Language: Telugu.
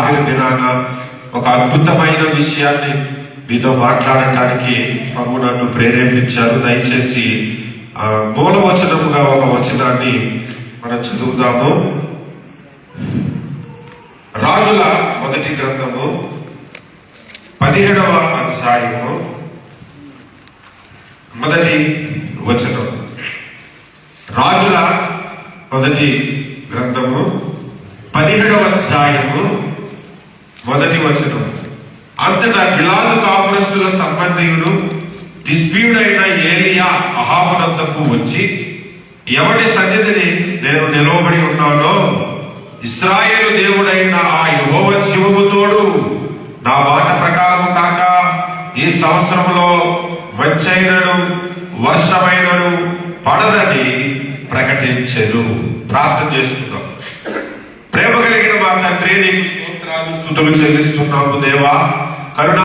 ఆఖరి దినాన ఒక అద్భుతమైన విషయాన్ని మీతో మాట్లాడటానికి ప్రభు నన్ను ప్రేరేపించారు. దయచేసి మూలవచనముగా ఒక వచనాన్ని మనం చదువుదాము. రాజుల మొదటి గ్రంథము 17వ అధ్యాయము మొదటి వచనం. రాజుల మొదటి గ్రంథము 17వ అధ్యాయము మొదటి వచనం. అంతటా గిలాదు కాపురస్తుల సంబంధీయుడు తిష్బీయుడైన ఏలియా అహాబునొద్దకు వచ్చి, ఎవడి సన్నిధిని నేను నిలవబడి ఉన్నానో ఇశ్రాయేలు దేవుడైన ఆ యెహోవా జీవము తోడు నా మాట ప్రకారము కాక ఈ సంవత్సరంలో మంచైనను వర్షమైనను పడదని ప్రకటించెను. ప్రార్థన చేసుకుందాం. ప్రేమ కలిగిన మా తండ్రి, నీకు స్తోత్రాలు స్తుతులు చెల్లిస్తున్నాము దేవా. కరుణ